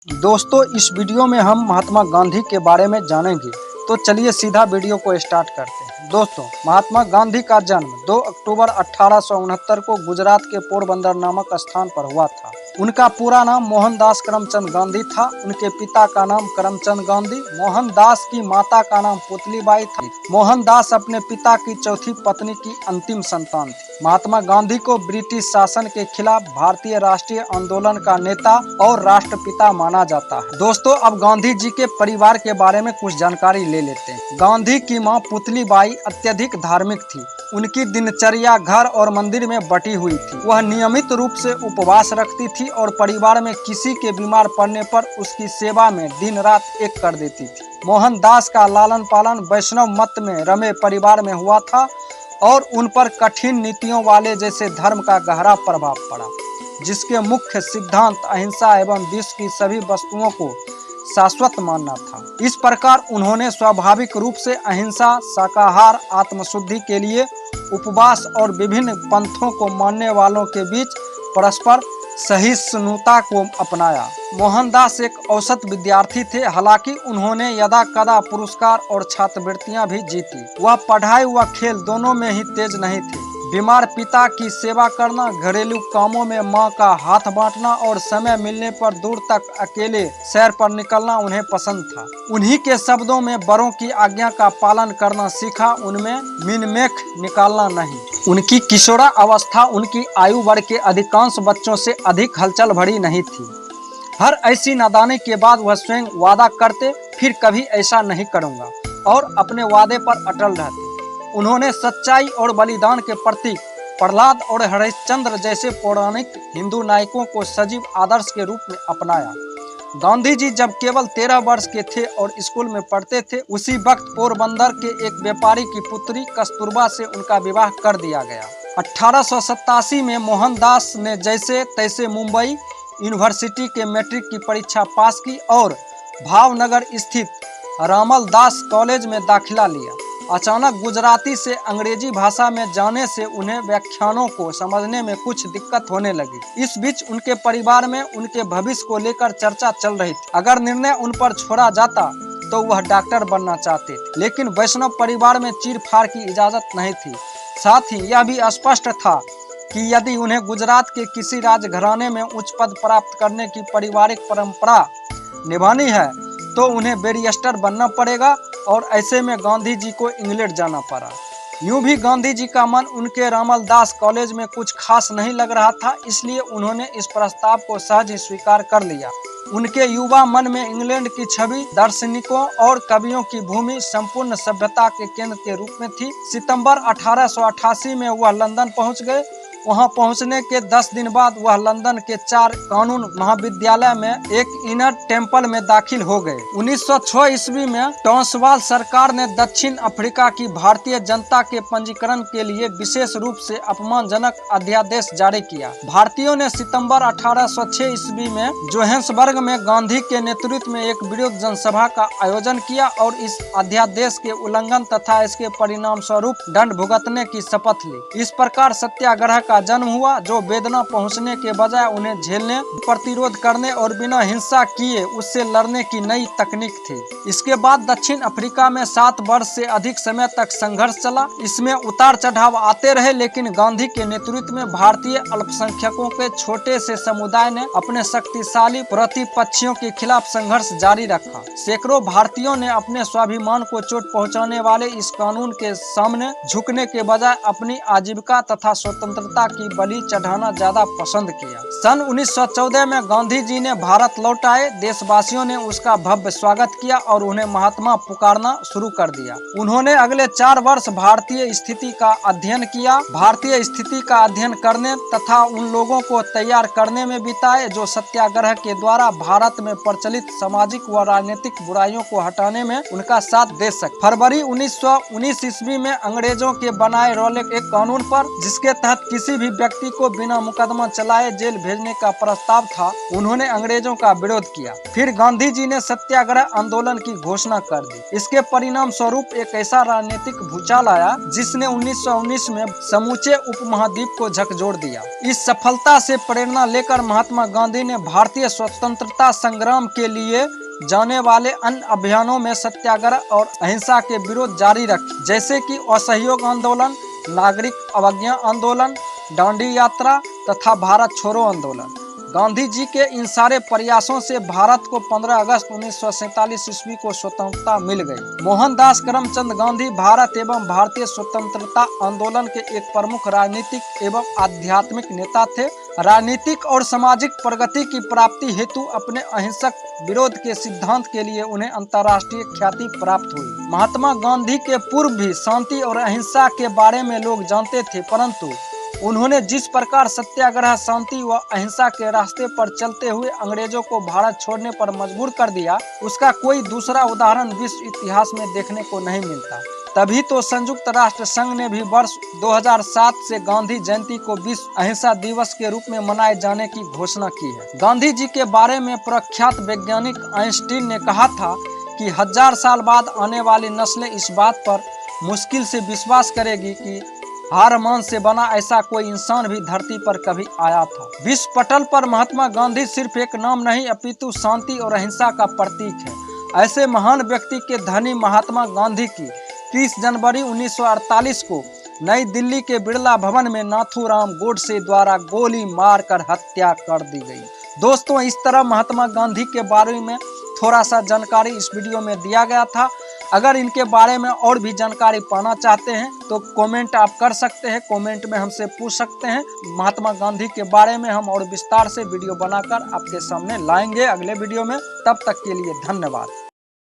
दोस्तों, इस वीडियो में हम महात्मा गांधी के बारे में जानेंगे। तो चलिए सीधा वीडियो को स्टार्ट करते हैं। दोस्तों, महात्मा गांधी का जन्म 2 अक्टूबर 1869 को गुजरात के पोरबंदर नामक स्थान पर हुआ था। उनका पूरा नाम मोहनदास करमचंद गांधी था। उनके पिता का नाम करमचंद गांधी, मोहनदास की माता का नाम पुतलीबाई था। मोहनदास अपने पिता की चौथी पत्नी की अंतिम संतान थी। महात्मा गांधी को ब्रिटिश शासन के खिलाफ भारतीय राष्ट्रीय आंदोलन का नेता और राष्ट्रपिता माना जाता है। दोस्तों, अब गांधी जी के परिवार के बारे में कुछ जानकारी ले लेते हैं। गांधी की मां पुतलीबाई अत्यधिक धार्मिक थी। उनकी दिनचर्या घर और मंदिर में बटी हुई थी। वह नियमित रूप से उपवास रखती थी और परिवार में किसी के बीमार पड़ने पर उसकी सेवा में दिन रात एक कर देती थी। मोहनदास का लालन पालन वैष्णव मत में रमे परिवार में हुआ था और उन पर कठिन नीतियों वाले जैसे धर्म का गहरा प्रभाव पड़ा, जिसके मुख्य सिद्धांत अहिंसा एवं विश्व की सभी वस्तुओं को शाश्वत मानना था। इस प्रकार उन्होंने स्वाभाविक रूप से अहिंसा, शाकाहार, आत्मशुद्धि के लिए उपवास और विभिन्न पंथों को मानने वालों के बीच परस्पर सहिष्णुता को अपनाया। मोहनदास एक औसत विद्यार्थी थे। हालांकि उन्होंने यदा कदा पुरस्कार और छात्रवृत्तियां भी जीती। वह पढ़ाई व खेल दोनों में ही तेज नहीं थे। बीमार पिता की सेवा करना, घरेलू कामों में मां का हाथ बांटना और समय मिलने पर दूर तक अकेले सैर पर निकलना उन्हें पसंद था। उन्हीं के शब्दों में बड़ों की आज्ञा का पालन करना सीखा, उनमें मिनमेख निकालना नहीं। उनकी किशोरा अवस्था उनकी आयु वर्ग के अधिकांश बच्चों से अधिक हलचल भरी नहीं थी। हर ऐसी नादानी के बाद वह स्वयं वादा करते, फिर कभी ऐसा नहीं करूंगा, और अपने वादे पर अटल रहते। उन्होंने सच्चाई और बलिदान के प्रतीक प्रहलाद और हरिश्चंद्र जैसे पौराणिक हिंदू नायकों को सजीव आदर्श के रूप में अपनाया। गांधी जी जब केवल 13 वर्ष के थे और स्कूल में पढ़ते थे, उसी वक्त पोरबंदर के एक व्यापारी की पुत्री कस्तूरबा से उनका विवाह कर दिया गया। 1887 में मोहनदास ने जैसे तैसे मुंबई यूनिवर्सिटी के मैट्रिक की परीक्षा पास की और भावनगर स्थित रामल दास कॉलेज में दाखिला लिया। अचानक गुजराती से अंग्रेजी भाषा में जाने से उन्हें व्याख्यानों को समझने में कुछ दिक्कत होने लगी। इस बीच उनके परिवार में उनके भविष्य को लेकर चर्चा चल रही थी। अगर निर्णय उन पर छोड़ा जाता तो वह डॉक्टर बनना चाहते थे, लेकिन वैष्णव परिवार में चीर-फाड़ की इजाजत नहीं थी। साथ ही यह भी स्पष्ट था कि यदि उन्हें गुजरात के किसी राजघराने में उच्च पद प्राप्त करने की पारिवारिक परंपरा निभानी है तो उन्हें बैरिस्टर बनना पड़ेगा, और ऐसे में गांधी जी को इंग्लैंड जाना पड़ा। यूं भी गांधी जी का मन उनके रामल दास कॉलेज में कुछ खास नहीं लग रहा था, इसलिए उन्होंने इस प्रस्ताव को सहज ही स्वीकार कर लिया। उनके युवा मन में इंग्लैंड की छवि दार्शनिकों और कवियों की भूमि संपूर्ण सभ्यता के केंद्र के रूप में थी। सितंबर 1888 में वह लंदन पहुंच गए। वहां पहुंचने के 10 दिन बाद वह लंदन के 4 कानून महाविद्यालय में एक इनर टेम्पल में दाखिल हो गए। 1906 ईस्वी में ट्रांसवाल सरकार ने दक्षिण अफ्रीका की भारतीय जनता के पंजीकरण के लिए विशेष रूप से अपमानजनक अध्यादेश जारी किया। भारतीयों ने सितंबर 1806 ईस्वी में जोहान्सबर्ग में गांधी के नेतृत्व में एक विरोध जनसभा का आयोजन किया और इस अध्यादेश के उल्लंघन तथा इसके परिणाम स्वरूप दंड भुगतने की शपथ ली। इस प्रकार सत्याग्रह का जन्म हुआ, जो वेदना पहुंचने के बजाय उन्हें झेलने, प्रतिरोध करने और बिना हिंसा किए उससे लड़ने की नई तकनीक थी। इसके बाद दक्षिण अफ्रीका में 7 वर्ष से अधिक समय तक संघर्ष चला। इसमें उतार चढ़ाव आते रहे, लेकिन गांधी के नेतृत्व में भारतीय अल्पसंख्यकों के छोटे से समुदाय ने अपने शक्तिशाली प्रतिपक्षियों के खिलाफ संघर्ष जारी रखा। सैकड़ों भारतीयों ने अपने स्वाभिमान को चोट पहुँचाने वाले इस कानून के सामने झुकने के बजाय अपनी आजीविका तथा स्वतंत्रता की बलि चढ़ाना ज्यादा पसंद किया। सन 1914 में गांधी जी ने भारत लौट आए। देशवासियों ने उसका भव्य स्वागत किया और उन्हें महात्मा पुकारना शुरू कर दिया। उन्होंने अगले 4 वर्ष भारतीय स्थिति का अध्ययन किया। भारतीय स्थिति का अध्ययन करने तथा उन लोगों को तैयार करने में बिताए जो सत्याग्रह के द्वारा भारत में प्रचलित सामाजिक व राजनीतिक बुराइयों को हटाने में उनका साथ दे सके। फरवरी 1919 ईस्वी में अंग्रेजों के बनाए रोले एक कानून पर, जिसके तहत किसी किसी भी व्यक्ति को बिना मुकदमा चलाए जेल भेजने का प्रस्ताव था, उन्होंने अंग्रेजों का विरोध किया। फिर गांधी जी ने सत्याग्रह आंदोलन की घोषणा कर दी। इसके परिणाम स्वरूप एक ऐसा राजनीतिक भूचाल आया जिसने 1919 में समूचे उपमहाद्वीप को झकझोर दिया। इस सफलता से प्रेरणा लेकर महात्मा गांधी ने भारतीय स्वतंत्रता संग्राम के लिए जाने वाले अन्य अभियानों में सत्याग्रह और अहिंसा के विरोध जारी रखे, जैसे कि असहयोग आंदोलन, नागरिक अवज्ञा आंदोलन, दांडी यात्रा तथा भारत छोड़ो आंदोलन। गांधी जी के इन सारे प्रयासों से भारत को 15 अगस्त 1947 ईस्वी को स्वतंत्रता मिल गई। मोहनदास करमचंद गांधी भारत एवं भारतीय स्वतंत्रता आंदोलन के एक प्रमुख राजनीतिक एवं आध्यात्मिक नेता थे। राजनीतिक और सामाजिक प्रगति की प्राप्ति हेतु अपने अहिंसक विरोध के सिद्धांत के लिए उन्हें अंतर्राष्ट्रीय ख्याति प्राप्त हुई। महात्मा गांधी के पूर्व भी शांति और अहिंसा के बारे में लोग जानते थे, परंतु उन्होंने जिस प्रकार सत्याग्रह, शांति व अहिंसा के रास्ते पर चलते हुए अंग्रेजों को भारत छोड़ने पर मजबूर कर दिया, उसका कोई दूसरा उदाहरण विश्व इतिहास में देखने को नहीं मिलता। तभी तो संयुक्त राष्ट्र संघ ने भी वर्ष 2007 से गांधी जयंती को विश्व अहिंसा दिवस के रूप में मनाए जाने की घोषणा की है। गांधी जी के बारे में प्रख्यात वैज्ञानिक आइंस्टीन ने कहा था कि 1000 साल बाद आने वाली नस्लें इस बात पर मुश्किल से विश्वास करेगी कि हार मान से बना ऐसा कोई इंसान भी धरती पर कभी आया था। विश्व पटल पर महात्मा गांधी सिर्फ एक नाम नहीं अपितु शांति और अहिंसा का प्रतीक है। ऐसे महान व्यक्ति के धनी महात्मा गांधी की 30 जनवरी 1948 को नई दिल्ली के बिरला भवन में नाथूराम गोडसे द्वारा गोली मारकर हत्या कर दी गई। दोस्तों, इस तरह महात्मा गांधी के बारे में थोड़ा सा जानकारी इस वीडियो में दिया गया था। अगर इनके बारे में और भी जानकारी पाना चाहते हैं तो कमेंट आप कर सकते हैं, कमेंट में हमसे पूछ सकते हैं। महात्मा गांधी के बारे में हम और विस्तार से वीडियो बनाकर आपके सामने लाएंगे अगले वीडियो में। तब तक के लिए धन्यवाद।